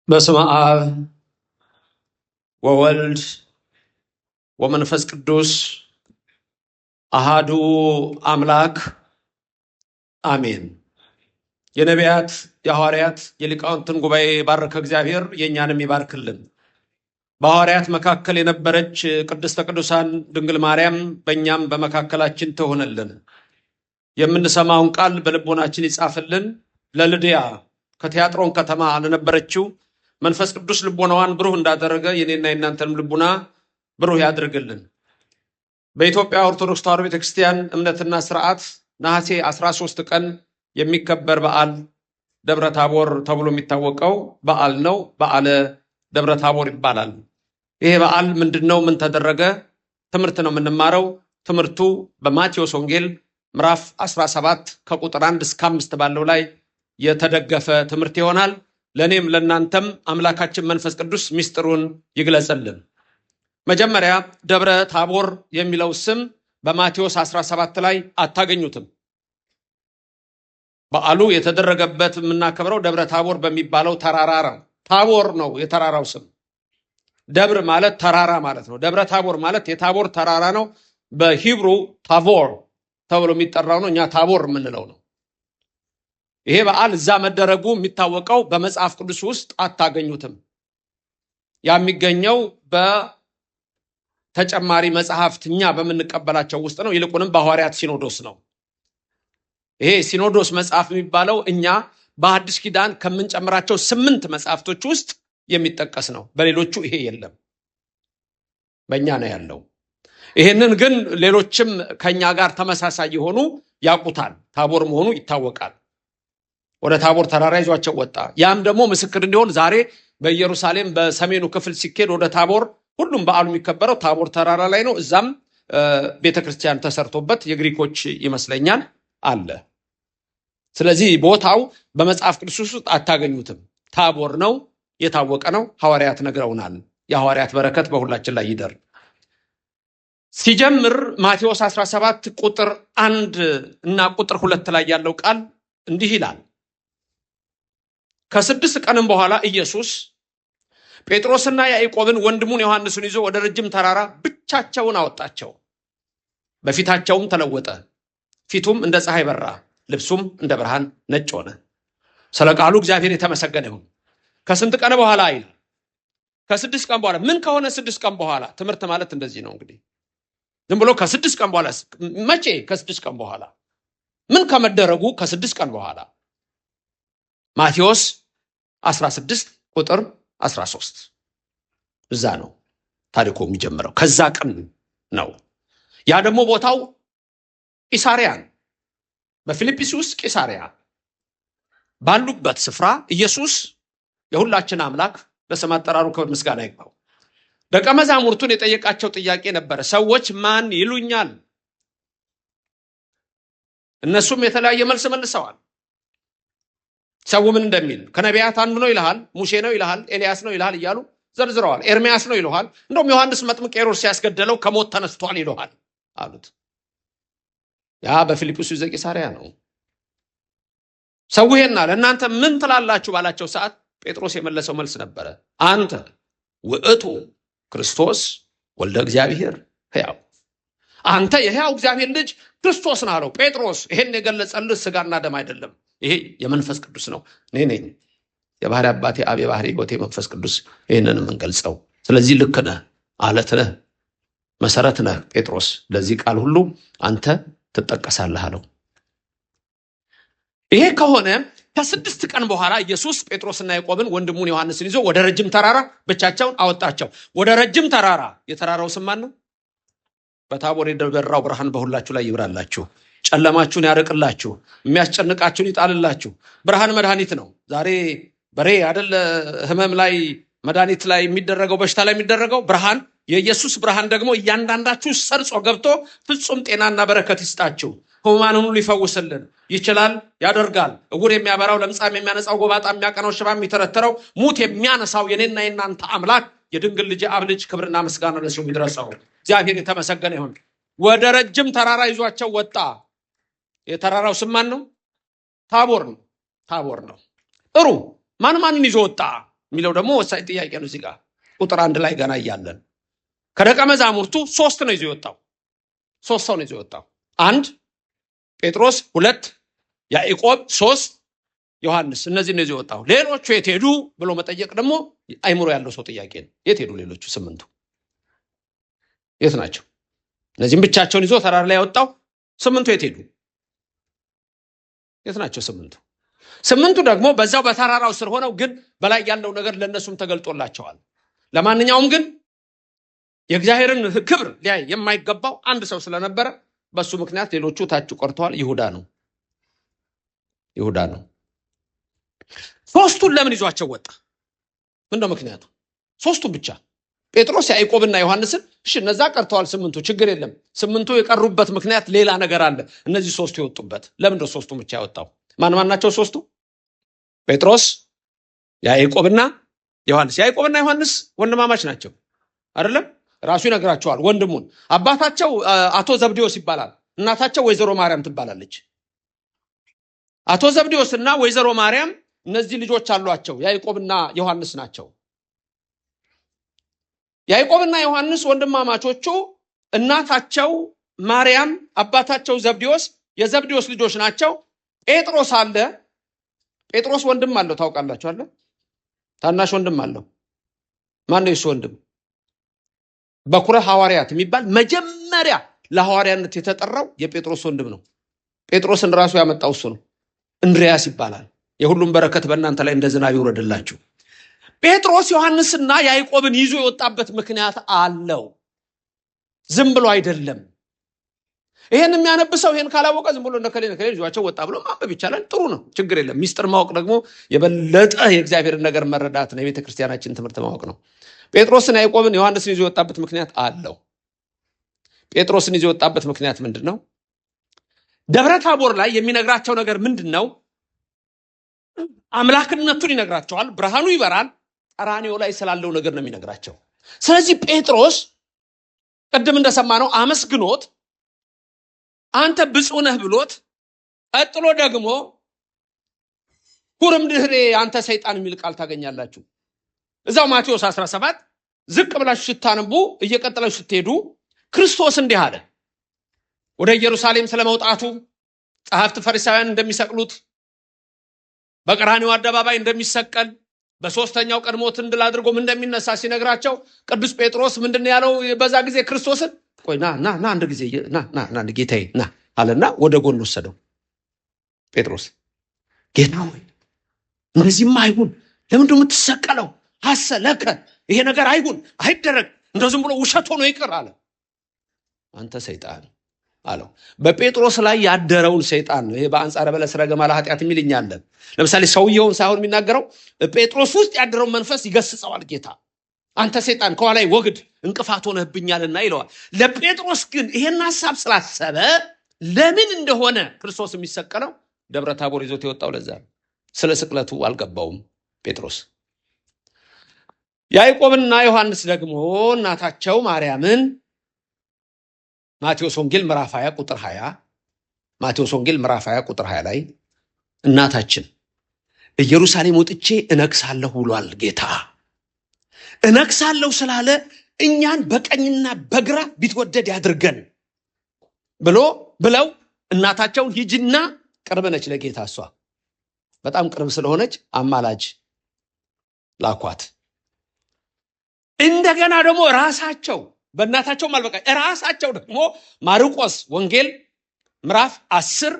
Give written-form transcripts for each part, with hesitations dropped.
በስመ አብ ወወልድ ወመንፈስ ቅዱስ አሃዱ አምላክ አሜን። የነቢያት የሐዋርያት የሊቃውንትን ጉባኤ ባረከ እግዚአብሔር የኛንም ይባርክልን። በሐዋርያት መካከል የነበረች ቅድስተ ቅዱሳን ድንግል ማርያም በእኛም በመካከላችን ትሆነልን። የምንሰማውን ቃል በልቦናችን ይጻፍልን። ለልድያ ከቲያጥሮን ከተማ ለነበረችው መንፈስ ቅዱስ ልቦናዋን ብሩህ እንዳደረገ የኔና የናንተንም ልቡና ብሩህ ያድርግልን። በኢትዮጵያ ኦርቶዶክስ ተዋሕዶ ቤተክርስቲያን እምነትና ስርዓት ነሐሴ 13 ቀን የሚከበር በዓል ደብረ ታቦር ተብሎ የሚታወቀው በዓል ነው። በዓለ ደብረ ታቦር ይባላል። ይሄ በዓል ምንድነው? ምን ተደረገ? ትምህርት ነው የምንማረው። ትምህርቱ በማቴዎስ ወንጌል ምዕራፍ 17 ከቁጥር 1 እስከ 5 ባለው ላይ የተደገፈ ትምህርት ይሆናል። ለኔም ለናንተም አምላካችን መንፈስ ቅዱስ ሚስጥሩን ይግለጽልን። መጀመሪያ ደብረ ታቦር የሚለው ስም በማቴዎስ 17 ላይ አታገኙትም። በዓሉ የተደረገበት የምናከብረው ደብረ ታቦር በሚባለው ተራራ ነው። ታቦር ነው የተራራው ስም። ደብር ማለት ተራራ ማለት ነው። ደብረ ታቦር ማለት የታቦር ተራራ ነው። በሂብሩ ታቦር ተብሎ የሚጠራው ነው። እኛ ታቦር የምንለው ነው። ይሄ በዓል እዛ መደረጉ የሚታወቀው በመጽሐፍ ቅዱስ ውስጥ አታገኙትም። የሚገኘው በተጨማሪ መጽሐፍት እኛ በምንቀበላቸው ውስጥ ነው። ይልቁንም በሐዋርያት ሲኖዶስ ነው። ይሄ ሲኖዶስ መጽሐፍ የሚባለው እኛ በአዲስ ኪዳን ከምንጨምራቸው 8 መጽሐፍቶች ውስጥ የሚጠቀስ ነው። በሌሎቹ ይሄ የለም፣ በእኛ ነው ያለው። ይሄንን ግን ሌሎችም ከኛ ጋር ተመሳሳይ የሆኑ ያውቁታል። ታቦር መሆኑ ይታወቃል። ወደ ታቦር ተራራ ይዟቸው ወጣ። ያም ደግሞ ምስክር እንዲሆን ዛሬ በኢየሩሳሌም በሰሜኑ ክፍል ሲኬድ ወደ ታቦር ሁሉም በዓሉ የሚከበረው ታቦር ተራራ ላይ ነው። እዛም ቤተክርስቲያን ተሰርቶበት የግሪኮች ይመስለኛል አለ። ስለዚህ ቦታው በመጽሐፍ ቅዱስ ውስጥ አታገኙትም። ታቦር ነው፣ የታወቀ ነው። ሐዋርያት ነግረውናል። የሐዋርያት በረከት በሁላችን ላይ ይደር። ሲጀምር ማቴዎስ 17 ቁጥር 1 እና ቁጥር 2 ላይ ያለው ቃል እንዲህ ይላል። ከ6 ቀንም በኋላ ኢየሱስ ጴጥሮስና ያዕቆብን ወንድሙን ዮሐንስን ይዞ ወደ ረጅም ተራራ ብቻቸውን አወጣቸው። በፊታቸውም ተለወጠ፣ ፊቱም እንደ ፀሐይ በራ፣ ልብሱም እንደ ብርሃን ነጭ ሆነ። ስለ ቃሉ እግዚአብሔር የተመሰገነ ይሁን። ከስንት ቀን በኋላ አይል? ከ6 ቀን በኋላ። ምን ከሆነ 6 ቀን በኋላ? ትምህርት ማለት እንደዚህ ነው እንግዲህ። ዝም ብሎ ከ6 ቀን በኋላ መቼ? ከ6 ቀን በኋላ። ምን ከመደረጉ? ከ6 ቀን በኋላ። ማቴዎስ 16 ቁጥር 13 እዛ ነው ታሪኩ የሚጀምረው። ከዛ ቀን ነው። ያ ደግሞ ቦታው ቂሳሪያ፣ በፊልጵስዩስ ቂሳሪያ ባሉበት ስፍራ ኢየሱስ የሁላችን አምላክ በስም አጠራሩ ክብር ምስጋና ይግባው ደቀ መዛሙርቱን የጠየቃቸው ጥያቄ ነበረ። ሰዎች ማን ይሉኛል? እነሱም የተለያየ መልስ መልሰዋል። ሰው ምን እንደሚል ከነቢያት አንዱ ነው ይልሃል፣ ሙሴ ነው ይልሃል፣ ኤልያስ ነው ይልሃል እያሉ ዘርዝረዋል። ኤርሚያስ ነው ይልሃል፣ እንደውም ዮሐንስ መጥምቅ ሄሮድስ ሲያስገደለው ከሞት ተነስቷል ይልሃል አሉት። ያ በፊልጵስዩስ ዘቂሳሪያ ነው። ሰው ይሄን አለ። እናንተ ምን ትላላችሁ ባላቸው ሰዓት ጴጥሮስ የመለሰው መልስ ነበረ። አንተ ውእቱ ክርስቶስ ወልደ እግዚአብሔር ሕያው፣ አንተ የሕያው እግዚአብሔር ልጅ ክርስቶስ ነህ አለው። ጴጥሮስ ይሄን የገለጸልህ ስጋና ደም አይደለም፣ ይሄ የመንፈስ ቅዱስ ነው። እኔ ነኝ የባህሪ አባቴ አብ፣ የባህሪ ሕይወቴ መንፈስ ቅዱስ፣ ይህንን የምንገልጸው። ስለዚህ ልክ ነህ፣ አለት ነህ፣ መሰረት ነህ ጴጥሮስ፣ ለዚህ ቃል ሁሉ አንተ ትጠቀሳለህ አለው። ይሄ ከሆነ ከ6 ቀን በኋላ ኢየሱስ ጴጥሮስና ያዕቆብን ወንድሙን ዮሐንስን ይዞ ወደ ረጅም ተራራ ብቻቸውን አወጣቸው። ወደ ረጅም ተራራ። የተራራው ስም ማን ነው? በታቦር የበራው ብርሃን በሁላችሁ ላይ ይብራላችሁ፣ ጨለማችሁን ያርቅላችሁ፣ የሚያስጨንቃችሁን ይጣልላችሁ። ብርሃን መድኃኒት ነው። ዛሬ በሬ አይደል ህመም ላይ መድኃኒት ላይ የሚደረገው፣ በሽታ ላይ የሚደረገው ብርሃን። የኢየሱስ ብርሃን ደግሞ እያንዳንዳችሁ ሰርጾ ገብቶ ፍጹም ጤናና በረከት ይስጣችሁ። ህሙማን ሁሉ ሊፈውስልን ይችላል፣ ያደርጋል። እውር የሚያበራው፣ ለምጻም የሚያነጻው፣ ጎባጣ የሚያቀናው፣ ሽባ የሚተረተረው፣ ሙት የሚያነሳው የኔና የናንተ አምላክ የድንግል ልጅ አብ ልጅ ክብርና ምስጋና ለስሙ ይድረሰው። እግዚአብሔር የተመሰገነ ይሁን። ወደ ረጅም ተራራ ይዟቸው ወጣ። የተራራው ስም ማን ነው? ታቦር ነው። ታቦር ነው። ጥሩ። ማንን ይዞ ወጣ የሚለው ደግሞ ወሳኝ ጥያቄ ነው። እዚህ ጋር ቁጥር 1 ላይ ገና እያለን ከደቀ መዛሙርቱ 3 ነው ይዞ የወጣው። 3 ሰው ነው ይዞ የወጣው። 1 ጴጥሮስ፣ 2 ያዕቆብ፣ 3 ዮሐንስ። እነዚህ ነው ይዞ የወጣው። ሌሎቹ የት ሄዱ ብሎ መጠየቅ ደግሞ አይምሮ ያለው ሰው ጥያቄ ነው። የት ሄዱ ሌሎቹ 8ቱ? የት ናቸው? እነዚህም ብቻቸውን ይዞ ተራራ ላይ ያወጣው 8ቱ የት ሄዱ? የት ናቸው 8ቱ? 8ቱ ደግሞ በዛው በተራራው ስር ሆነው ግን በላይ ያለው ነገር ለነሱም ተገልጦላቸዋል። ለማንኛውም ግን የእግዚአብሔርን ክብር ሊያይ የማይገባው አንድ ሰው ስለነበረ በሱ ምክንያት ሌሎቹ ታች ቆርተዋል። ይሁዳ ነው። 3ቱን ለምን ይዟቸው ወጣ? ምንድነው ምክንያቱ? 3ቱን ብቻ ጴጥሮስ፣ ያዕቆብና ዮሐንስን እሺ እነዛ ቀርተዋል 8ቱ፣ ችግር የለም። 8ቱ የቀሩበት ምክንያት ሌላ ነገር አለ። እነዚህ 3ቱ የወጡበት ለምንድነው 3ቱን ብቻ ያወጣው? ማን ናቸው 3ቱ? ጴጥሮስ፣ ያዕቆብና ዮሐንስ። ያዕቆብና ዮሐንስ ወንድማማች ናቸው አይደለም? ራሱ ይነግራቸዋል ወንድሙን። አባታቸው አቶ ዘብዴዎስ ይባላል። እናታቸው ወይዘሮ ማርያም ትባላለች። አቶ ዘብዴዎስ እና ወይዘሮ ማርያም እነዚህ ልጆች አሏቸው። ያዕቆብና ዮሐንስ ናቸው። ያዕቆብና ዮሐንስ ወንድማማቾቹ፣ እናታቸው ማርያም፣ አባታቸው ዘብዴዎስ የዘብዴዎስ ልጆች ናቸው። ጴጥሮስ አለ። ጴጥሮስ ወንድም አለው ታውቃላችሁ አለ። ታናሽ ወንድም አለው። ማን ነው የሱ ወንድም? በኩረ ሐዋርያት የሚባል መጀመሪያ ለሐዋርያነት የተጠራው የጴጥሮስ ወንድም ነው። ጴጥሮስን ራሱ ያመጣው እሱ ነው። እንድሪያስ ይባላል። የሁሉም በረከት በእናንተ ላይ እንደ ዝናብ ይውረድላችሁ። ጴጥሮስ ዮሐንስና ያዕቆብን ይዞ የወጣበት ምክንያት አለው። ዝም ብሎ አይደለም። ይሄን የሚያነብሰው ይሄን ካላወቀ ዝም ብሎ እንደከሌ ልጇቸው ወጣ ብሎ ማንበብ ይቻላል። ጥሩ ነው፣ ችግር የለም። ሚስጥር ማወቅ ደግሞ የበለጠ የእግዚአብሔርን ነገር መረዳት ነው፣ የቤተ ክርስቲያናችን ትምህርት ማወቅ ነው። ጴጥሮስን ያዕቆብን ዮሐንስን ይዞ የወጣበት ምክንያት አለው። ጴጥሮስን ይዞ የወጣበት ምክንያት ምንድን ነው? ደብረ ታቦር ላይ የሚነግራቸው ነገር ምንድን ነው? አምላክነቱን ይነግራቸዋል። ብርሃኑ ይበራል። ቀራንዮ ላይ ስላለው ነገር ነው የሚነግራቸው። ስለዚህ ጴጥሮስ ቅድም እንደሰማነው አመስግኖት አንተ ብፁዕ ነህ ብሎት፣ ቀጥሎ ደግሞ ኩርም ድህሬ አንተ ሰይጣን የሚል ቃል ታገኛላችሁ። እዛው ማቴዎስ 17 ዝቅ ብላችሁ ስታነቡ እየቀጠላችሁ ስትሄዱ ክርስቶስ እንዲህ አለ። ወደ ኢየሩሳሌም ስለመውጣቱ ጸሐፍት ፈሪሳውያን እንደሚሰቅሉት፣ በቀራንዮ አደባባይ እንደሚሰቀል፣ በሶስተኛው ቀን ሞትን ድል አድርጎም እንደሚነሳ ሲነግራቸው ቅዱስ ጴጥሮስ ምንድን ያለው? በዛ ጊዜ ክርስቶስን ቆይ ና አንድ ጊዜ ና ጌታዬ ና አለና ወደ ጎን ወሰደው። ጴጥሮስ ጌታ ሆይ እንደዚህማ አይሁን፣ ለምንድን የምትሰቀለው? ሐሰለከ ይሄ ነገር አይሁን፣ አይደረግ፣ እንደው ዝም ብሎ ውሸት ሆኖ ይቅር አለ። አንተ ሰይጣን አለው። በጴጥሮስ ላይ ያደረውን ሰይጣን ነው። ይሄ በአንጻረ በለስ ረገማ ለኃጢአት የሚልኛለን። ለምሳሌ ሰውየውን ሳይሆን የሚናገረው ጴጥሮስ ውስጥ ያደረውን መንፈስ ይገስጸዋል ጌታ። አንተ ሰይጣን ከኋላይ ወግድ፣ እንቅፋት ሆነህብኛልና ይለዋል። ለጴጥሮስ ግን ይሄን ሐሳብ ስላሰበ ለምን እንደሆነ ክርስቶስ የሚሰቀለው ደብረ ታቦር ይዞት የወጣው ለዛ ነው። ስለ ስቅለቱ አልገባውም ጴጥሮስ። ያዕቆብና ዮሐንስ ደግሞ እናታቸው ማርያምን ማቴዎስ ወንጌል ምዕራፍ 20 ቁጥር 20 ማቴዎስ ወንጌል ምዕራፍ 20 ቁጥር 20 ላይ እናታችን ኢየሩሳሌም ወጥቼ እነግሳለሁ ብሏል ጌታ። እነግሳለሁ ስላለ እኛን በቀኝና በግራ ቢትወደድ ያድርገን ብለው እናታቸውን ሂጂና፣ ቅርብ ነች ለጌታ፣ እሷ በጣም ቅርብ ስለሆነች አማላጅ ላኳት። እንደገና ደግሞ ራሳቸው በእናታቸው ማልበቃ ራሳቸው ደግሞ ማርቆስ ወንጌል ምዕራፍ 10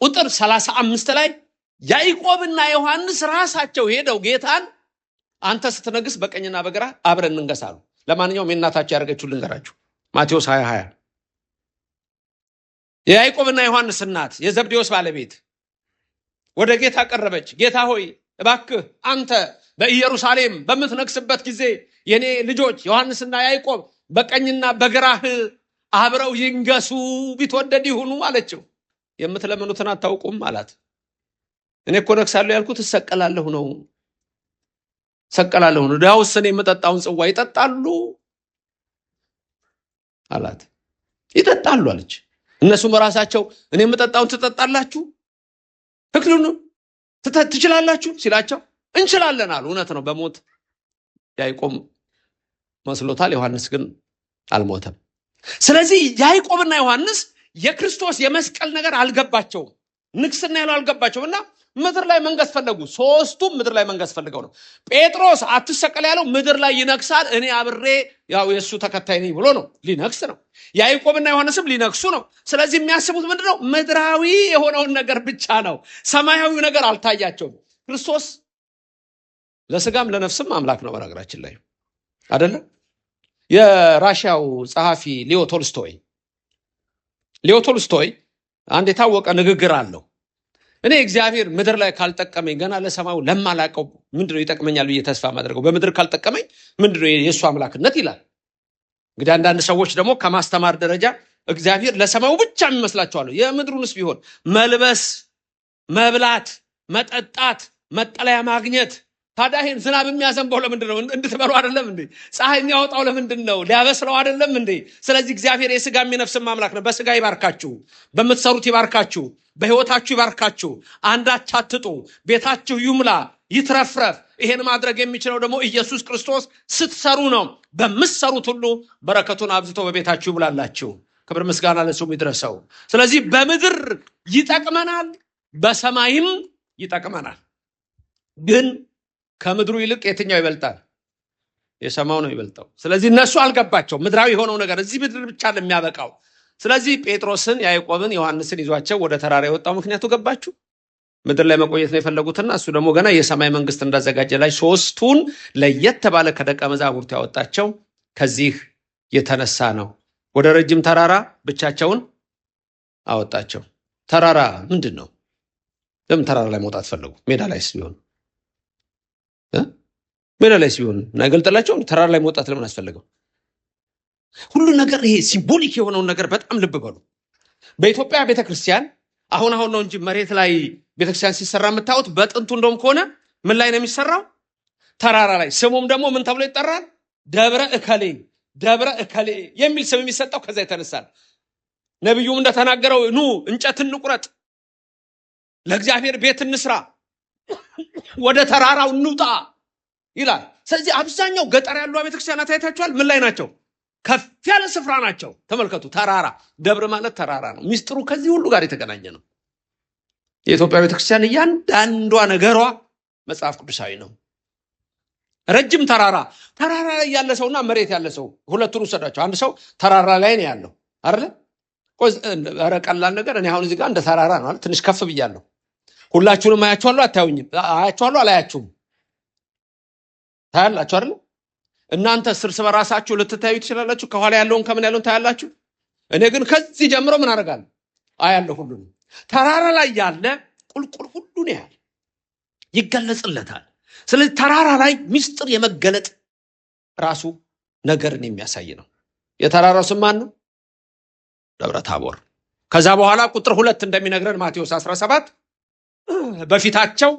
ቁጥር 35 ላይ ያዕቆብና ዮሐንስ ራሳቸው ሄደው ጌታን አንተ ስትነግስ በቀኝና በግራ አብረን እንንገሳሉ። ለማንኛውም የእናታቸው ያደረገችው ልንገራችሁ። ማቴዎስ 20 የያዕቆብና ዮሐንስ እናት የዘብዴዎስ ባለቤት ወደ ጌታ ቀረበች። ጌታ ሆይ እባክህ አንተ በኢየሩሳሌም በምትነግስበት ጊዜ የኔ ልጆች ዮሐንስና ያዕቆብ በቀኝና በግራህ አብረው ይንገሱ፣ ቢትወደድ ይሁኑ አለችው። የምትለምኑትን አታውቁም አላት። እኔ እኮ ነግሳለሁ ያልኩት እሰቀላለሁ ነው። ዳውስ እኔ የምጠጣውን ጽዋ ይጠጣሉ አላት። ይጠጣሉ አለች። እነሱም ራሳቸው እኔ የምጠጣውን ትጠጣላችሁ፣ ትክሉን ትችላላችሁ ሲላቸው እንችላለን አሉ። እውነት ነው። በሞት ያዕቆብ መስሎታል፣ ዮሐንስ ግን አልሞተም። ስለዚህ ያዕቆብና ዮሐንስ የክርስቶስ የመስቀል ነገር አልገባቸውም፣ ንግስና ያለው አልገባቸውም እና ምድር ላይ መንገስ ፈለጉ። ሶስቱም ምድር ላይ መንገስ ፈልገው ነው። ጴጥሮስ አትሰቀል ያለው ምድር ላይ ይነግሳል፣ እኔ አብሬ ያው የእሱ ተከታይ ነኝ ብሎ ነው፣ ሊነግስ ነው። ያዕቆብና ዮሐንስም ሊነግሱ ነው። ስለዚህ የሚያስቡት ምንድነው? ምድራዊ የሆነውን ነገር ብቻ ነው። ሰማያዊው ነገር አልታያቸውም። ክርስቶስ ለስጋም ለነፍስም አምላክ ነው። በነገራችን ላይ አይደለም። የራሽያው ጸሐፊ ሊዮ ቶልስቶይ አንድ የታወቀ ንግግር አለው። እኔ እግዚአብሔር ምድር ላይ ካልጠቀመኝ ገና ለሰማዩ ለማላቀው ምንድነው ይጠቅመኛል ብዬ ተስፋ ማድረገው? በምድር ካልጠቀመኝ ምንድነው የእሱ አምላክነት ይላል። እንግዲህ አንዳንድ ሰዎች ደግሞ ከማስተማር ደረጃ እግዚአብሔር ለሰማዩ ብቻ የሚመስላቸዋል። የምድሩንስ ቢሆን መልበስ፣ መብላት፣ መጠጣት፣ መጠለያ ማግኘት። ታዲያ ይሄን ዝናብ የሚያዘንበው ለምንድን ነው? እንድትበሉ አይደለም እንዴ? ፀሐይ የሚያወጣው ለምንድን ነው? ሊያበስለው አይደለም እንዴ? ስለዚህ እግዚአብሔር የስጋ የሚነፍስም አምላክ ነው። በስጋ ይባርካችሁ፣ በምትሰሩት ይባርካችሁ፣ በህይወታችሁ ይባርካችሁ። አንዳች አትጡ፣ ቤታችሁ ይሙላ፣ ይትረፍረፍ። ይሄን ማድረግ የሚችለው ደግሞ ኢየሱስ ክርስቶስ ስትሰሩ ነው። በምትሰሩት ሁሉ በረከቱን አብዝቶ በቤታችሁ ይሙላላችሁ። ክብር ምስጋና ለስሙ ይድረሰው። ስለዚህ በምድር ይጠቅመናል፣ በሰማይም ይጠቅመናል። ግን ከምድሩ ይልቅ የትኛው ይበልጣል? የሰማው ነው ይበልጣው። ስለዚህ እነሱ አልገባቸው ምድራዊ የሆነው ነገር እዚህ ምድር ብቻ ነው የሚያበቃው። ስለዚህ ጴጥሮስን፣ ያዕቆብን፣ ዮሐንስን ይዟቸው ወደ ተራራ የወጣው ምክንያቱ ገባችሁ? ምድር ላይ መቆየት ነው የፈለጉትና እሱ ደግሞ ገና የሰማይ መንግስት እንዳዘጋጀ ላይ ሶስቱን ለየት ባለ ከደቀ መዛሙርቱ ያወጣቸው ከዚህ የተነሳ ነው። ወደ ረጅም ተራራ ብቻቸውን አወጣቸው። ተራራ ምንድን ነው? ለምን ተራራ ላይ መውጣት ፈለጉ? ሜዳ ላይስ ቢሆን ሜዳ ላይስ ቢሆን አይገልጥላቸውም? ተራራ ላይ መውጣት ለምን አስፈለገው? ሁሉ ነገር ይሄ ሲምቦሊክ የሆነውን ነገር በጣም ልብ በሉ። በኢትዮጵያ ቤተክርስቲያን አሁን ነው እንጂ መሬት ላይ ቤተክርስቲያን ሲሰራ የምታዩት። በጥንቱ እንደውም ከሆነ ምን ላይ ነው የሚሰራው? ተራራ ላይ። ስሙም ደግሞ ምን ተብሎ ይጠራል? ደብረ እከሌ፣ ደብረ እከሌ የሚል ስም የሚሰጠው ከዛ የተነሳል። ነቢዩም እንደተናገረው ኑ እንጨት እንቁረጥ፣ ለእግዚአብሔር ቤት እንስራ፣ ወደ ተራራው እንውጣ ይላል። ስለዚህ አብዛኛው ገጠር ያሉ ቤተክርስቲያናት አይታችኋል። ምን ላይ ናቸው? ከፍ ያለ ስፍራ ናቸው። ተመልከቱ። ተራራ፣ ደብር ማለት ተራራ ነው። ሚስጥሩ ከዚህ ሁሉ ጋር የተገናኘ ነው። የኢትዮጵያ ቤተክርስቲያን እያንዳንዷ ነገሯ መጽሐፍ ቅዱሳዊ ነው። ረጅም ተራራ ላይ ያለ ሰውና መሬት ያለ ሰው ሁለቱን ውሰዳቸው። አንድ ሰው ተራራ ላይ ነው ያለው አይደል? ኧረ ቀላል ነገር። እኔ አሁን እዚህ ጋር እንደ ተራራ ነው አይደል? ትንሽ ከፍ ብያለሁ። ሁላችሁንም አያችኋለሁ? አታዩኝም? አያችኋለሁ? አላያችሁም? ታያላችሁ አይደል? እናንተ እርስ በራሳችሁ ልትታዩ ትችላላችሁ። ከኋላ ያለውን ከምን ያለውን ታያላችሁ። እኔ ግን ከዚህ ጀምሮ ምን አደርጋለሁ? አያለሁ ሁሉንም። ተራራ ላይ ያለ ቁልቁል ሁሉን ያህል ይገለጽለታል። ስለዚህ ተራራ ላይ ምስጢር የመገለጥ ራሱ ነገርን የሚያሳይ ነው። የተራራው ስም ማን ነው? ደብረ ታቦር። ከዛ በኋላ ቁጥር 2 እንደሚነግረን ማቴዎስ 17 በፊታቸው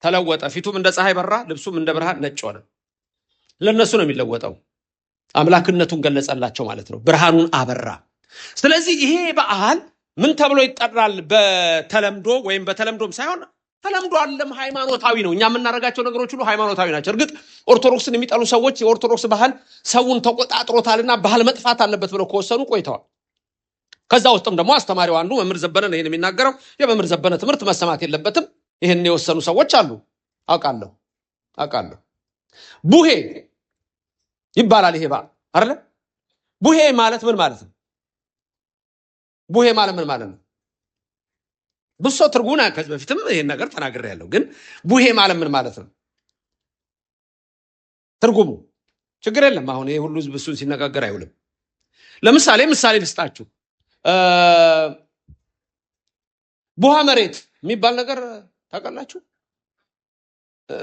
ተለወጠ፣ ፊቱም እንደ ፀሐይ በራ፣ ልብሱም እንደ ብርሃን ነጭ ሆነ። ለነሱ ነው የሚለወጠው። አምላክነቱን ገለጸላቸው ማለት ነው። ብርሃኑን አበራ። ስለዚህ ይሄ በዓል ምን ተብሎ ይጠራል? በተለምዶ ወይም በተለምዶም ሳይሆን ተለምዶ አለም ሃይማኖታዊ ነው። እኛ የምናደርጋቸው ነገሮች ሁሉ ሃይማኖታዊ ናቸው። እርግጥ ኦርቶዶክስን የሚጠሉ ሰዎች የኦርቶዶክስ ባህል ሰውን ተቆጣጥሮታልና ባህል መጥፋት አለበት ብለው ከወሰኑ ቆይተዋል። ከዛ ውስጥም ደግሞ አስተማሪው አንዱ መምህር ዘበነ ነው ይሄን የሚናገረው። የመምህር ዘበነ ትምህርት መሰማት የለበትም ይሄን የወሰኑ ሰዎች አሉ። አውቃለሁ። ቡሄ ይባላል ይሄ በዓል አይደል? ቡሄ ማለት ምን ማለት ነው? ቡሄ ማለት ምን ማለት ነው? ብዙ ሰው ትርጉሙን ከዚህ በፊትም ይሄን ነገር ተናግሬያለሁ። ግን ቡሄ ማለት ምን ማለት ነው? ትርጉሙ ችግር የለም። አሁን ይሄ ሁሉ ህዝብ እሱን ሲነጋገር አይውልም። ምሳሌ ልስጣችሁ። ቡሃ መሬት የሚባል ነገር ታውቃላችሁ?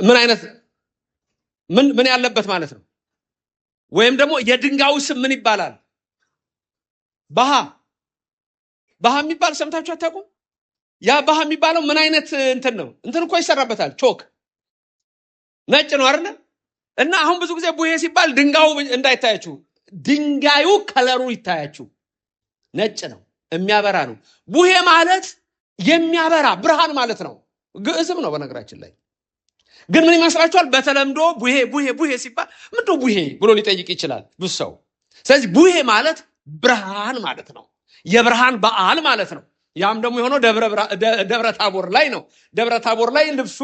ምን አይነት ምን ያለበት ማለት ነው? ወይም ደግሞ የድንጋዩ ስም ምን ይባላል? ባሃ የሚባል ሰምታችሁ አታውቁም? ያ ባሃ የሚባለው ምን አይነት እንትን ነው? እንትን እኮ ይሰራበታል። ቾክ ነጭ ነው አይደል? እና አሁን ብዙ ጊዜ ቡሄ ሲባል ድንጋዩ እንዳይታያችሁ፣ ድንጋዩ ከለሩ ይታያችሁ፣ ነጭ ነው፣ የሚያበራ ነው። ቡሄ ማለት የሚያበራ ብርሃን ማለት ነው። ግዕዝም ነው በነገራችን ላይ። ግን ምን ይመስላችኋል? በተለምዶ ቡሄ ሲባል ምንድነው ቡሄ ብሎ ሊጠይቅ ይችላል ብዙ ሰው። ስለዚህ ቡሄ ማለት ብርሃን ማለት ነው። የብርሃን በዓል ማለት ነው። ያም ደግሞ የሆነው ደብረ ታቦር ላይ ነው። ደብረ ታቦር ላይ ልብሱ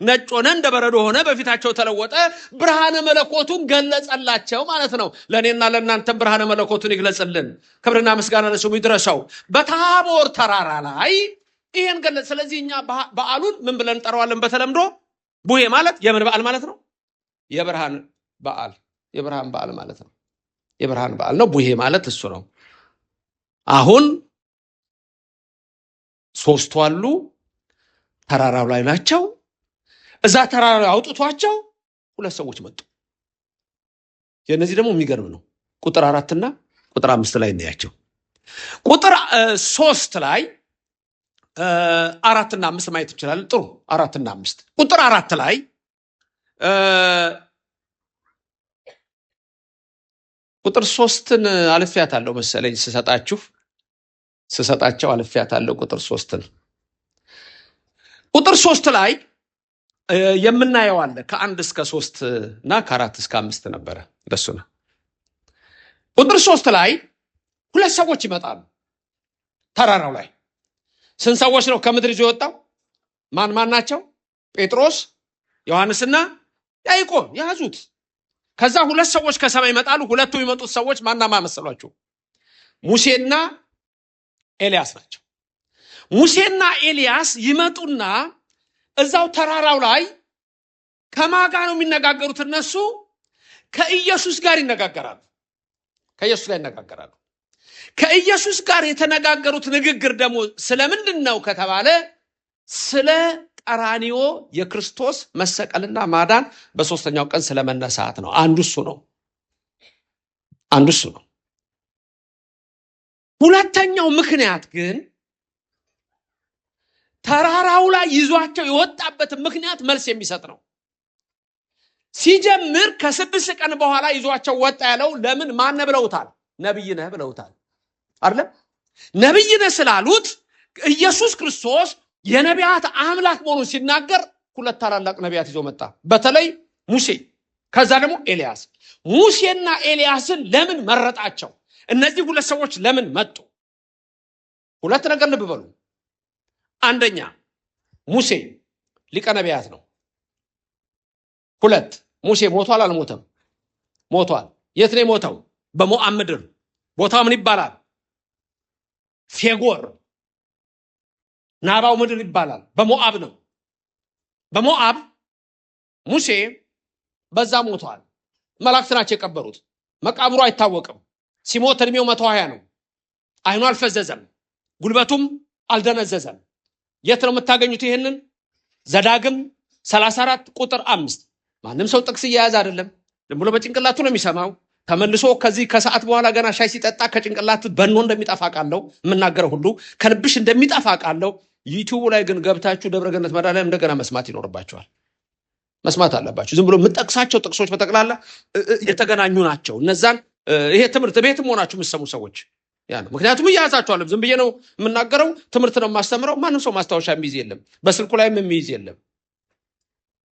ነጭ ሆነ፣ እንደ በረዶ ሆነ፣ በፊታቸው ተለወጠ፣ ብርሃነ መለኮቱን ገለጸላቸው ማለት ነው። ለእኔና ለእናንተም ብርሃነ መለኮቱን ይግለጽልን። ክብርና ምስጋና ለስሙ ይድረሰው። በታቦር ተራራ ላይ ይሄን ገለጽ። ስለዚህ እኛ በዓሉን ምን ብለን እንጠራዋለን? በተለምዶ ቡሄ ማለት የምን በዓል ማለት ነው? የብርሃን በዓል ማለት ነው። የብርሃን በዓል ነው። ቡሄ ማለት እሱ ነው። አሁን ሶስቱ አሉ፣ ተራራው ላይ ናቸው። እዛ ተራራ ላይ አውጥቷቸው 2 ሰዎች መጡ። የነዚህ ደግሞ የሚገርም ነው። ቁጥር 4 እና ቁጥር 5 ላይ እናያቸው። ቁጥር 3 ላይ 4 እና 5 ማየት እንችላለን። ጥሩ 4 እና 5 ቁጥር 4 ላይ ቁጥር 3ን አልፌያታለሁ መሰለኝ ስሰጣቸው አልፌያታለሁ። ቁጥር 3ን ቁጥር 3 ላይ የምናየው አለ። ከ1 እስከ 3 እና ከ4 እስከ 5 ነበረ። እንደሱ ነው። ቁጥር 3 ላይ 2 ሰዎች ይመጣሉ ተራራው ላይ። ስንት ሰዎች ነው ከምድር ይዞ የወጣው? ማን ናቸው? ጴጥሮስ፣ ዮሐንስና ያዕቆብ ያዙት። ከዛ 2 ሰዎች ከሰማይ ይመጣሉ። ሁለቱ የሚመጡት ሰዎች ማናማ መሰሏችሁ? ሙሴና ኤልያስ ናቸው። ሙሴና ኤልያስ ይመጡና እዛው ተራራው ላይ ከማጋ ነው የሚነጋገሩት? እነሱ ከኢየሱስ ጋር ይነጋገራሉ። ከኢየሱስ ጋር የተነጋገሩት ንግግር ደግሞ ስለምንድን ነው ከተባለ ስለ ቀራንዮ የክርስቶስ መሰቀልና ማዳን በሶስተኛው ቀን ስለመነሳት ነው። አንዱ እሱ ነው። ሁለተኛው ምክንያት ግን ተራራው ላይ ይዟቸው የወጣበት ምክንያት መልስ የሚሰጥ ነው። ሲጀምር ከ6 ቀን በኋላ ይዟቸው ወጣ ያለው ለምን? ማን ብለውታል? ነብይ ነህ ብለውታል አይደል? ነብይ ነህ ስላሉት ኢየሱስ ክርስቶስ የነቢያት አምላክ መሆኑን ሲናገር ሁለት ታላላቅ ነቢያት ይዞ መጣ። በተለይ ሙሴ፣ ከዛ ደግሞ ኤልያስ። ሙሴና ኤልያስን ለምን መረጣቸው? እነዚህ ሁለት ሰዎች ለምን መጡ? ሁለት ነገር ልብ በሉ። አንደኛ ሙሴ ሊቀ ነቢያት ነው። ሁለት ሙሴ ሞቷል አልሞተም? ሞቷል። የት ነው የሞተው? በሞዓብ ምድር። ቦታው ምን ይባላል? ፌጎር ናባው ምድር ይባላል። በሞዓብ ነው። በሞዓብ ሙሴ በዛ ሞቷል። መላእክት ናቸው የቀበሩት። መቃብሩ አይታወቅም። ሲሞት እድሜው 120 ነው። አይኑ አልፈዘዘም፣ ጉልበቱም አልደነዘዘም። የት ነው የምታገኙት ይሄንን? ዘዳግም 34 ቁጥር 5። ማንም ሰው ጥቅስ እየያዘ አይደለም፣ ዝም ብሎ በጭንቅላቱ ነው የሚሰማው። ተመልሶ ከዚህ ከሰዓት በኋላ ገና ሻይ ሲጠጣ ከጭንቅላት በኖ እንደሚጠፋ ቃለው የምናገረው ሁሉ ከልብሽ እንደሚጠፋ ቃለው። ዩቲዩብ ላይ ግን ገብታችሁ ደብረገነት መድኃኔዓለም እንደገና መስማት ይኖርባችኋል። መስማት አለባችሁ። ዝም ብሎ የምጠቅሳቸው ጥቅሶች በጠቅላላ የተገናኙ ናቸው። እነዛን ይሄ ትምህርት ቤትም ሆናችሁ የምትሰሙ ሰዎች ያ ነው። ምክንያቱም እያያዛችኋለሁ። ዝም ብዬ ነው የምናገረው፣ ትምህርት ነው የማስተምረው። ማንም ሰው ማስታወሻ የሚይዝ የለም፣ በስልኩ ላይም የሚይዝ የለም፣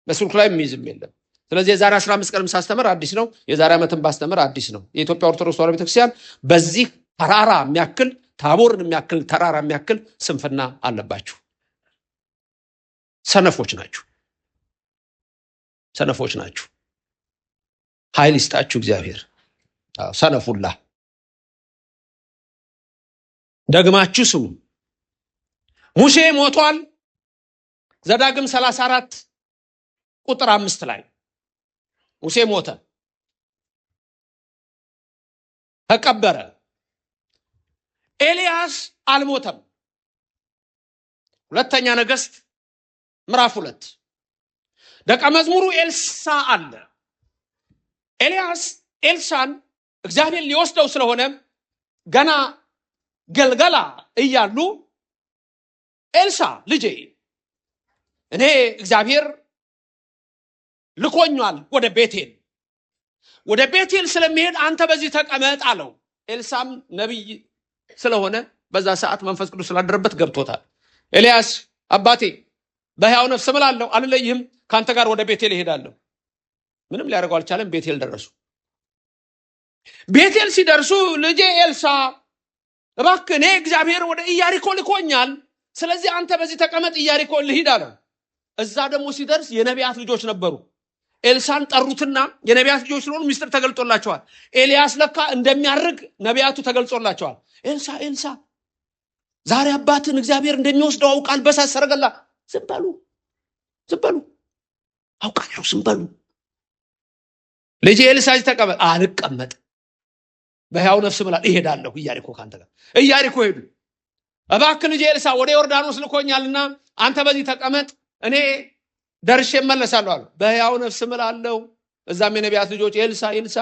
በስልኩ ላይ የሚይዝም የለም። ስለዚህ የዛሬ 15 ቀንም ሳስተምር አዲስ ነው፣ የዛሬ ዓመትም ባስተምር አዲስ ነው። የኢትዮጵያ ኦርቶዶክስ ተዋሕዶ ቤተክርስቲያን በዚህ ተራራ የሚያክል ታቦርን የሚያክል ተራራ የሚያክል ስንፍና አለባችሁ። ሰነፎች ናችሁ። ኃይል ይስጣችሁ እግዚአብሔር። ሰነፉላ ደግማችሁ ስሙ። ሙሴ ሞቷል። ዘዳግም 34 ቁጥር 5 ላይ ሙሴ ሞተ፣ ተቀበረ። ኤልያስ አልሞተም። ሁለተኛ ነገሥት ምዕራፍ 2 ደቀ መዝሙሩ ኤልሳ አለ። ኤልያስ ኤልሳን እግዚአብሔር ሊወስደው ስለሆነ ገና ገልገላ እያሉ ኤልሳ ልጄ እኔ እግዚአብሔር ልኮኛል ወደ ቤቴል ስለሚሄድ አንተ በዚህ ተቀመጥ አለው። ኤልሳም ነብይ ስለሆነ በዛ ሰዓት መንፈስ ቅዱስ ስላደረበት ገብቶታል። ኤልያስ አባቴ በሕያው ነፍስ እምላለሁ አልለይህም፣ ካንተ ጋር ወደ ቤቴል እሄዳለሁ። ምንም ሊያደርገው አልቻለም። ቤቴል ደረሱ። ቤቴል ሲደርሱ ልጄ ኤልሳ እባክህ እኔ እግዚአብሔር ወደ ኢያሪኮ ልኮኛል፣ ስለዚህ አንተ በዚህ ተቀመጥ ኢያሪኮ ልሂድ አለው። እዛ ደግሞ ሲደርስ የነቢያት ልጆች ነበሩ። ኤልሳን ጠሩትና የነቢያት ልጆች ስለሆኑ ሚስጥር ተገልጦላቸዋል። ኤልያስ ለካ እንደሚያርግ ነቢያቱ ተገልጾላቸዋል። ኤልሳ ዛሬ አባትን እግዚአብሔር እንደሚወስደው አውቃል በሳት ሰረገላ። ዝም በሉ አውቃለሁ፣ ዝም በሉ። ልጄ ኤልሳ ተቀመጥ። አልቀመጥ፣ በሕያው ነፍስ እምላለሁ እሄዳለሁ ኢያሪኮ ካንተ ጋር። ኢያሪኮ ሄዱ። እባክህ ልጄ ኤልሳ ወደ ዮርዳኖስ ልኮኛልና አንተ በዚህ ተቀመጥ፣ እኔ ደርሼ እመለሳለሁ አሉ። በሕያው ነፍስ እምላለሁ። እዛም የነቢያት ልጆች ኤልሳ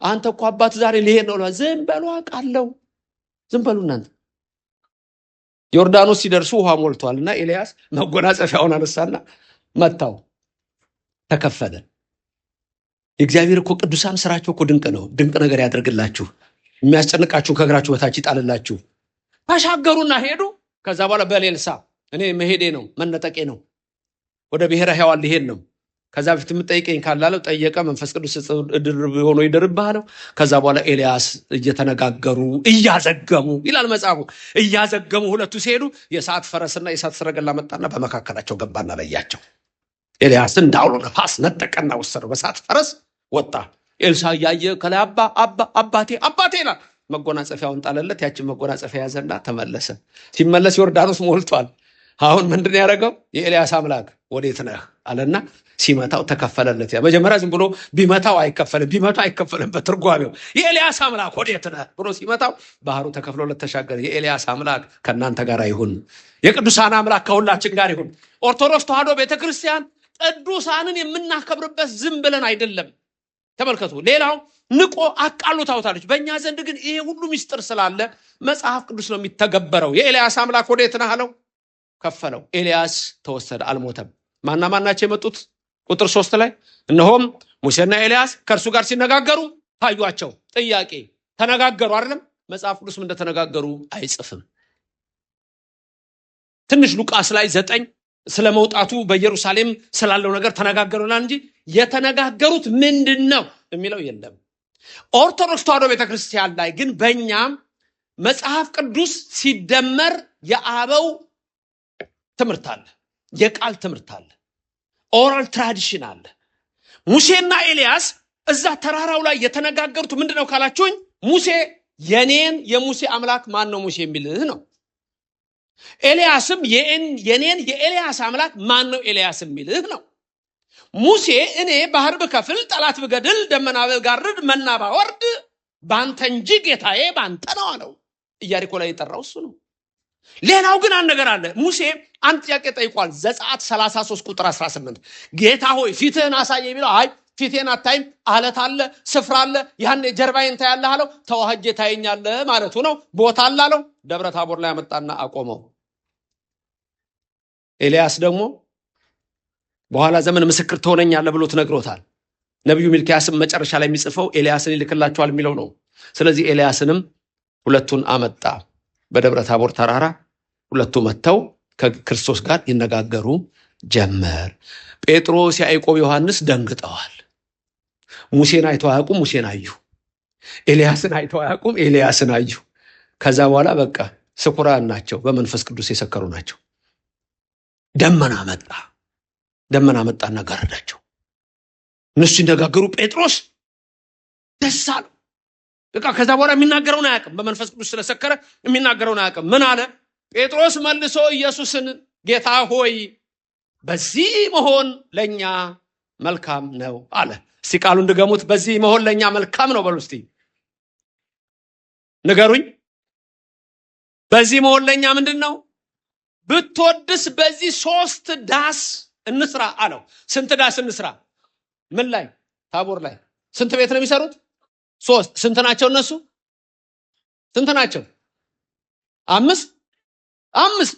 አንተ እኮ አባት ዛሬ ሊሄድ ነው። ዝም በሉ አውቃለሁ፣ ዝም በሉ እናንተ። ዮርዳኖስ ሲደርሱ ውሃ ሞልቷልና ኤልያስ መጎናጸፊያውን አነሳና መታው፣ ተከፈለ። የእግዚአብሔር እኮ ቅዱሳን ስራቸው እኮ ድንቅ ነው። ድንቅ ነገር ያደርግላችሁ፣ የሚያስጨንቃችሁን ከእግራችሁ በታች ይጣልላችሁ። ተሻገሩና ሄዱ። ከዛ በኋላ በኤልሳ እኔ መሄዴ ነው፣ መነጠቄ ነው፣ ወደ ብሔረ ሕያዋን ሊሄድ ነው። ከዛ በፊት የምትጠይቀኝ ካላለው ጠየቀ። መንፈስ ቅዱስ ሆኖ ይደርብሃለው። ከዛ በኋላ ኤልያስ እየተነጋገሩ እያዘገሙ ይላል መጽሐፉ። እያዘገሙ ሁለቱ ሲሄዱ የእሳት ፈረስና የእሳት ሰረገላ መጣና በመካከላቸው ገባና ለያቸው። ኤልያስ እንዳውሎ ነፋስ ነጠቀና ወሰደው፣ በእሳት ፈረስ ወጣ። ኤልሳ እያየ ከላይ አባቴ ይላል። መጎናጸፊያውን ጣለለት። ያችን መጎናጸፊያ ያዘና ተመለሰ። ሲመለስ ዮርዳኖስ ሞልቷል። አሁን ምንድን ያደረገው? የኤልያስ አምላክ ወዴት ነህ አለና ሲመታው ተከፈለለት። ያ መጀመሪያ ዝም ብሎ ቢመታው አይከፈልም በትርጓሜው የኤልያስ አምላክ ወዴት ነህ ብሎ ሲመታው ባህሩ ተከፍሎለት ተሻገረ። የኤልያስ አምላክ ከእናንተ ጋር ይሁን፣ የቅዱሳን አምላክ ከሁላችን ጋር ይሁን። ኦርቶዶክስ ተዋሕዶ ቤተክርስቲያን ቅዱሳንን የምናከብርበት ዝም ብለን አይደለም። ተመልከቱ፣ ሌላው ንቆ አቃሉ ታውታለች። በእኛ ዘንድ ግን ይሄ ሁሉ ምስጢር ስላለ መጽሐፍ ቅዱስ ነው የሚተገበረው። የኤልያስ አምላክ ወዴት ነህ አለው፣ ከፈለው። ኤልያስ ተወሰደ፣ አልሞተም። ማናቸው የመጡት? ቁጥር 3 ላይ እነሆም ሙሴና ኤልያስ ከእርሱ ጋር ሲነጋገሩ ታዩአቸው። ጥያቄ፣ ተነጋገሩ አይደለም? መጽሐፍ ቅዱስ እንደተነጋገሩ አይጽፍም። ትንሽ ሉቃስ ላይ 9 ስለ መውጣቱ በኢየሩሳሌም ስላለው ነገር ተነጋገሩና እንጂ የተነጋገሩት ምንድን ነው የሚለው የለም። ኦርቶዶክስ ተዋሕዶ ቤተክርስቲያን ላይ ግን በእኛም መጽሐፍ ቅዱስ ሲደመር የአበው ትምህርት አለ፣ የቃል ትምህርት አለ፣ ኦራል ትራዲሽን አለ። ሙሴና ኤልያስ እዛ ተራራው ላይ የተነጋገሩት ምንድን ነው ካላችሁኝ፣ ሙሴ የሙሴ አምላክ ማን ነው ሙሴ የሚልህ ነው። ኤልያስም የኔን የኤልያስ አምላክ ማን ነው ኤልያስ የሚልህ ነው። ሙሴ እኔ ባህር ብከፍል ጠላት ብገድል ደመና ብጋርድ መና ባወርድ ባንተ እንጂ ጌታዬ ባንተ ነው አለው። ኢያሪኮ ላይ የጠራው እሱ ነው። ሌላው ግን አንድ ነገር አለ። ሙሴ አንድ ጥያቄ ጠይቋል። ዘጸአት 33 ቁጥር 18 ጌታ ሆይ ፊትህን አሳየኝ የሚለው አይ ፊቴን አታይም፣ አለት አለ፣ ስፍራ አለ፣ ያን ጀርባዬን ታያለህ አለው። ተዋህጄ ታየኛለህ ማለቱ ነው። ቦታ አለ አለው። ደብረ ታቦር ላይ አመጣና አቆመው። ኤልያስ ደግሞ በኋላ ዘመን ምስክር ትሆነኛለህ ብሎ ተነግሮታል። ነቢዩ ሚልክያስም መጨረሻ ላይ የሚጽፈው ኤልያስን ይልክላቸዋል የሚለው ነው። ስለዚህ ኤልያስንም ሁለቱን አመጣ። በደብረ ታቦር ተራራ ሁለቱ መጥተው ከክርስቶስ ጋር ይነጋገሩ ጀመር። ጴጥሮስ፣ ያዕቆብ፣ ዮሐንስ ደንግጠዋል። ሙሴን አይተው አያውቁም፣ ሙሴን አዩ። ኤልያስን አይተው አያውቁም፣ ኤልያስን አዩ። ከዛ በኋላ በቃ ስኩራን ናቸው፣ በመንፈስ ቅዱስ የሰከሩ ናቸው። ደመና መጣና ጋረዳቸው። እነሱ ሲነጋገሩ ጴጥሮስ ደስ አለው። በቃ ከዛ በኋላ የሚናገረውን አያውቅም፣ በመንፈስ ቅዱስ ስለሰከረ የሚናገረውን አያውቅም። ምን አለ ጴጥሮስ መልሶ ኢየሱስን፣ ጌታ ሆይ በዚህ መሆን ለኛ መልካም ነው አለ። እስቲ ቃሉን ድገሙት። በዚህ መሆን ለኛ መልካም ነው በሉ እስቲ ንገሩኝ። በዚህ መሆን ለኛ ምንድን ነው? ብትወድስ በዚህ 3 ዳስ እንስራ አለው። ስንት ዳስ እንስራ? ምን ላይ? ታቦር ላይ። ስንት ቤት ነው የሚሰሩት? 3። ስንት ናቸው እነሱ? ስንት ናቸው? 5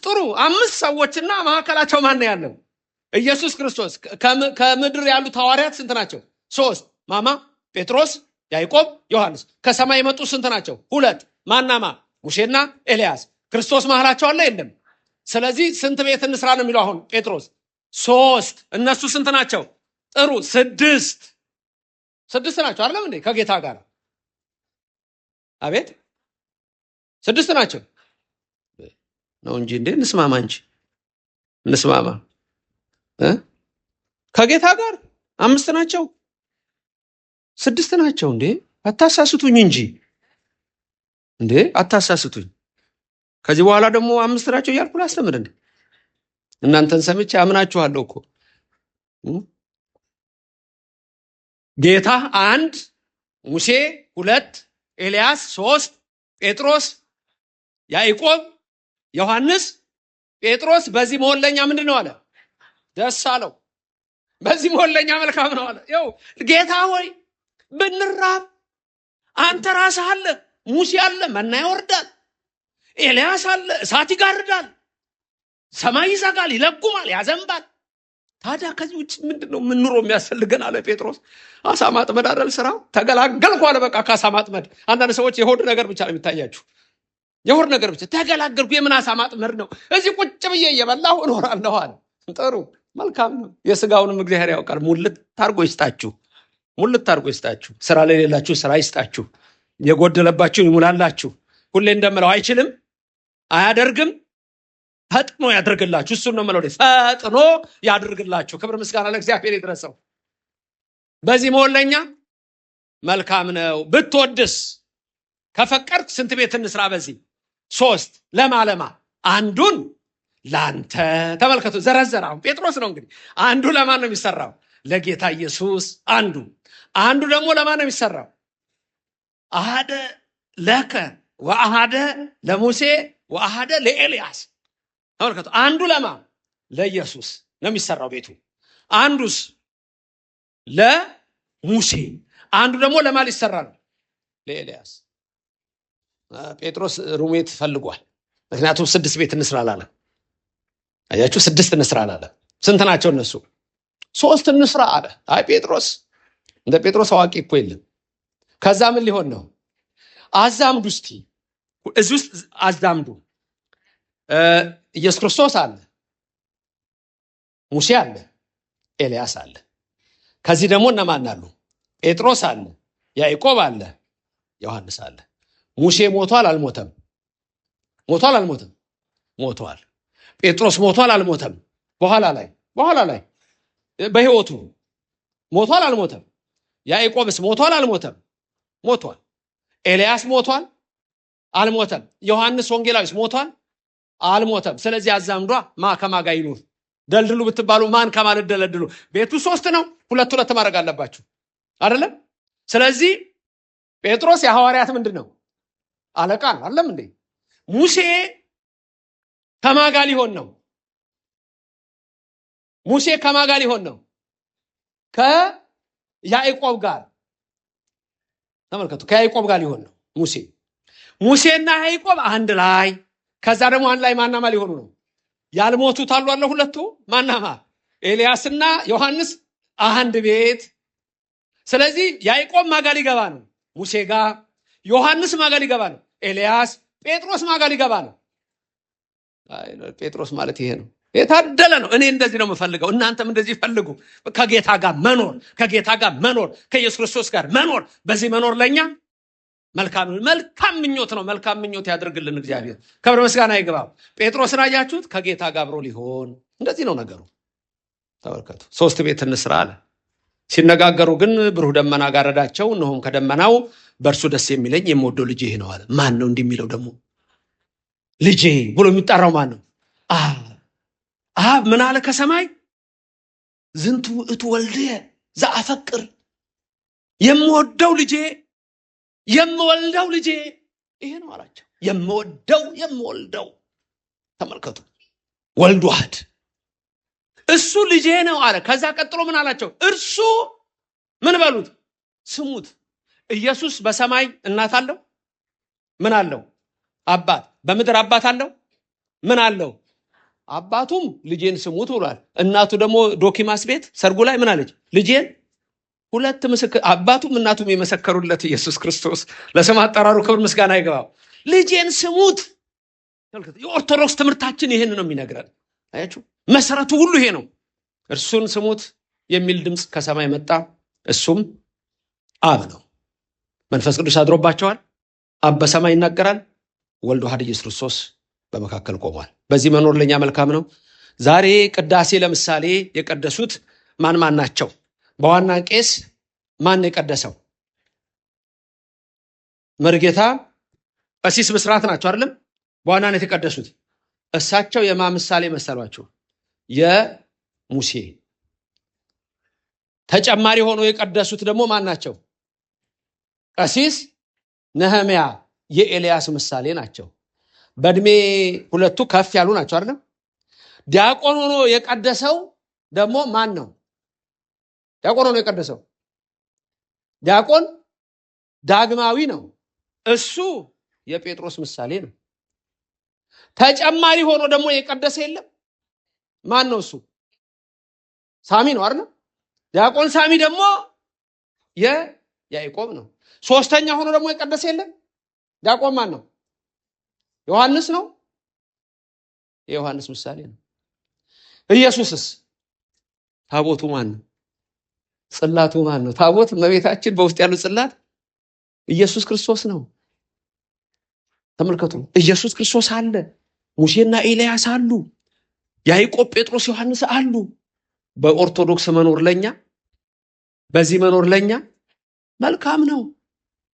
ጥሩ 5 ሰዎችና መካከላቸው ማን ነው ያለው? ኢየሱስ ክርስቶስ። ከምድር ያሉት ሐዋርያት ስንት ናቸው? 3። ማማ ጴጥሮስ፣ ያዕቆብ፣ ዮሐንስ። ከሰማይ የመጡ ስንት ናቸው? 2። ማናማ? ሙሴና ኤልያስ። ክርስቶስ መሃላቸው አለ የለም? ስለዚህ ስንት ቤት እንስራ ነው የሚለው አሁን ጴጥሮስ? 3። እነሱ ስንት ናቸው? ጥሩ 6 ናቸው አይደለም እንዴ? ከጌታ ጋር አቤት 6 ናቸው ነው እንጂ እንዴ እንስማማ እንጂ እንስማማ ከጌታ ጋር 5 ናቸው 6 ናቸው እንዴ? አታሳስቱኝ እንጂ እንዴ አታሳስቱኝ። ከዚህ በኋላ ደግሞ 5 ናቸው እያልኩ ላስተምር እንዴ? እናንተን ሰምቼ አምናችኋለሁ እኮ። ጌታ 1፣ ሙሴ 2፣ ኤልያስ 3፣ ጴጥሮስ፣ ያዕቆብ፣ ዮሐንስ። ጴጥሮስ በዚህ መሆን ለኛ ምንድን ነው አለ? ደስ አለው። በዚህ መሆን ለኛ መልካም ነው አለ። ይኸው ጌታ ሆይ ብንራብ አንተ ራስህ አለ፣ ሙሴ አለ፣ መና ይወርዳል፣ ኤልያስ አለ፣ እሳት ይጋርዳል፣ ሰማይ ይዘጋል፣ ይለጉማል፣ ያዘንባል። ታዲያ ከዚህ ውጭ ምንድን ነው ምን ኑሮ የሚያስፈልገን አለ ጴጥሮስ። አሳ ማጥመድ አይደል ስራው? ተገላገልኩ አለ። በቃ ከአሳ ማጥመድ። አንዳንድ ሰዎች የሆድ ነገር ብቻ ነው የሚታያችሁ፣ የሆድ ነገር ብቻ። ተገላገልኩ የምን አሳ ማጥመድ ነው? እዚህ ቁጭ ብዬ እየበላሁ እኖራለሁ አለ። ጥሩ መልካም ነው። የስጋውንም እግዚአብሔር ያውቃል። ሙልት ታርጎ ይስጣችሁ፣ ሙልት ታርጎ ይስጣችሁ። ስራ ለሌላችሁ ስራ ይስጣችሁ፣ የጎደለባችሁን ይሙላላችሁ። ሁሌ እንደምለው አይችልም፣ አያደርግም፣ ፈጥኖ ያድርግላችሁ። እሱን ነው የምለው፣ ፈጥኖ ያድርግላችሁ። ክብር ምስጋና ለእግዚአብሔር ይድረሰው። በዚህ መሆን ለኛ መልካም ነው። ብትወድስ ከፈቀድክ ስንት ቤት እንስራ? በዚህ 3። ለማ አንዱን ላንተ። ተመልከቱ፣ ዘረዘራው ጴጥሮስ ነው እንግዲህ። አንዱ ለማን ነው የሚሰራው? ለጌታ ኢየሱስ። አንዱ ደግሞ ለማን ነው የሚሰራው? አሃደ ለከ ወአሃደ ለሙሴ ወአሃደ ለኤልያስ። ተመልከቱ፣ አንዱ ለማን? ለኢየሱስ ነው የሚሰራው ቤቱ። አንዱስ ለሙሴ፣ አንዱ ደግሞ ለማን ሊሰራ ነው? ለኤልያስ። ጴጥሮስ ሩሜት ፈልጓል። ምክንያቱም 6 ቤት እንስራ አላለ። አያችሁ፣ 6 እንስራ አላለ። ስንት ናቸው እነሱ? 3 እንስራ አለ። አይ ጴጥሮስ እንደ ጴጥሮስ አዋቂ እኮ የለም። ከዛ ምን ሊሆን ነው? አዛምዱ፣ እስቲ እዚህ ውስጥ አዛምዱ። ኢየሱስ ክርስቶስ አለ፣ ሙሴ አለ፣ ኤልያስ አለ። ከዚህ ደግሞ እነማን አሉ? ጴጥሮስ አለ፣ ያዕቆብ አለ፣ ዮሐንስ አለ። ሙሴ ሞቷል አልሞተም? ሞቷል አልሞተም? ሞቷል። ጴጥሮስ ሞቷል አልሞተም? በኋላ ላይ በሕይወቱ ሞቷል አልሞተም? ያዕቆብስ ሞቷል አልሞተም? ሞቷል። ኤልያስ ሞቷል አልሞተም? ዮሐንስ ወንጌላዊስ ሞቷል አልሞተም? ስለዚህ አዛምዷ ከማጋ ይኑር። ደልድሉ ብትባሉ ማን ከማለት ደለድሉ? ቤቱ 3 ነው፣ 2 ማድረግ አለባችሁ አይደለም? ስለዚህ ጴጥሮስ የሐዋርያት ምንድን ነው? አለቃ ነው አይደለም እንዴ? ሙሴ ከማጋ ሊሆን ነው? ሙሴ ከማጋ ሊሆን ነው? ከያዕቆብ ጋር። ተመልከቱ፣ ከያዕቆብ ጋር ሊሆን ነው ሙሴና ያዕቆብ አንድ ላይ። ከዛ ደግሞ አንድ ላይ ማናማ ሊሆኑ ነው? ያልሞቱት አሉ አለ 2 ማናማ? ኤልያስና ዮሐንስ አንድ ቤት። ስለዚህ ያዕቆብ ማጋ ሊገባ ነው? ሙሴ ጋር። ዮሐንስ ማጋ ሊገባ ነው? ኤልያስ። ጴጥሮስ ማጋ ሊገባ ነው? ጴጥሮስ ማለት ይሄ ነው። የታደለ ነው። እኔ እንደዚህ ነው የምፈልገው፣ እናንተም እንደዚህ ፈልጉ። ከጌታ ጋር መኖር፣ ከኢየሱስ ክርስቶስ ጋር መኖር። በዚህ መኖር ለኛ መልካም ምኞት ነው። መልካም ምኞት ያድርግልን እግዚአብሔር። ክብር ምስጋና ይግባው። ጴጥሮስን አያችሁት? ከጌታ ጋር አብሮ ሊሆን። እንደዚህ ነው ነገሩ። ተመልከቱ፣ 3 ቤት እንስራ አለ። ሲነጋገሩ ግን ብሩህ ደመና ጋረዳቸው። እነሆም ከደመናው በእርሱ ደስ የሚለኝ የምወደው ልጄ ይህ ነው አለ። ማን ነው እንዲህ የሚለው ደግሞ? ልጄ ብሎ የሚጠራው ማን ነው? አብ ምን አለ ከሰማይ? ዝንቱ ውእቱ ወልድየ ዘአፈቅር፣ የምወልደው ልጄ ይሄ ነው አላቸው። የምወልደው። ተመልከቱ፣ ወልድ ዋህድ፣ እሱ ልጄ ነው አለ። ከዛ ቀጥሎ ምን አላቸው? እርሱ ምን በሉት? ስሙት። ኢየሱስ በሰማይ እናት አለው? ምን አለው? አባት። በምድር አባት አለው? ምን አለው? አባቱም ልጄን ስሙት ብሏል። እናቱ ደግሞ ዶኪማስ ቤት ሰርጉ ላይ ምን አለች? ልጄን። 2 ምስክር፣ አባቱም እናቱም የመሰከሩለት ኢየሱስ ክርስቶስ ለስም አጠራሩ ክብር ምስጋና ይገባው። ልጄን ስሙት። የኦርቶዶክስ ትምህርታችን ይሄን ነው የሚነግረን። አያችሁ፣ መሰረቱ ሁሉ ይሄ ነው። እርሱን ስሙት የሚል ድምፅ ከሰማይ መጣ። እሱም አብ ነው። መንፈስ ቅዱስ አድሮባቸዋል። አብ በሰማይ ይናገራል። ወልድ ዋህድ ኢየሱስ ክርስቶስ በመካከል ቆሟል። በዚህ መኖር ለኛ መልካም ነው። ዛሬ ቅዳሴ ለምሳሌ የቀደሱት ማን ናቸው? በዋና ቄስ ማን የቀደሰው? መርጌታ፣ ቀሲስ ብስራት ናቸው አይደለም? በዋናነት የቀደሱት እሳቸው የማ ምሳሌ መሰሏቸው? የሙሴ። ተጨማሪ ሆኖ የቀደሱት ደግሞ ማን ናቸው? ቀሲስ ነህምያ የኤልያስ ምሳሌ ናቸው። በእድሜ 2 ከፍ ያሉ ናቸው አይደለም? ዲያቆን ሆኖ የቀደሰው ደግሞ ማን ነው? ዲያቆን ሆኖ የቀደሰው ዲያቆን ዳግማዊ ነው። እሱ የጴጥሮስ ምሳሌ ነው። ተጨማሪ ሆኖ ደግሞ የቀደሰ የለም። ማን ነው እሱ? ሳሚ ነው አይደል? ዲያቆን ሳሚ ደግሞ የያዕቆብ ነው። 3ኛ ሆኖ ደግሞ የቀደሰ የለም። ዲያቆን ማን ነው? ዮሐንስ ነው። የዮሐንስ ምሳሌ ነው። ኢየሱስስ? ታቦቱ ማን ነው? ጽላቱ ማን ነው? ታቦት እመቤታችን፣ በውስጥ ያለው ጽላት ኢየሱስ ክርስቶስ ነው። ተመልከቱ፣ ኢየሱስ ክርስቶስ አለ። ሙሴና ኤልያስ አሉ። ያዕቆብ፣ ጴጥሮስ፣ ዮሐንስ አሉ። በኦርቶዶክስ መኖር ለኛ፣ በዚህ መኖር ለኛ መልካም ነው።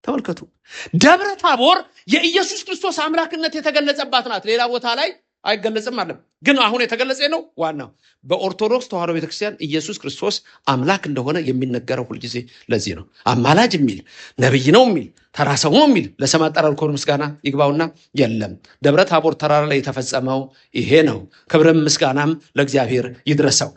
ተመልከቱ፣ ደብረ ታቦር የኢየሱስ ክርስቶስ አምላክነት የተገለጸባት ናት። ሌላ ቦታ ላይ አይገለጽም አለ። ግን አሁን የተገለጸ ነው። ዋናው በኦርቶዶክስ ተዋሕዶ ቤተክርስቲያን ኢየሱስ ክርስቶስ አምላክ እንደሆነ የሚነገረው ሁልጊዜ ለዚህ ነው። አማላጅ የሚል ነብይ ነው የሚል ተራ ሰው ነው የሚል ለስም አጠራሩ ክብር ምስጋና ይግባውና የለም። ደብረ ታቦር ተራራ ላይ የተፈጸመው ይሄ ነው። ክብርም ምስጋናም ለእግዚአብሔር ይድረሰው።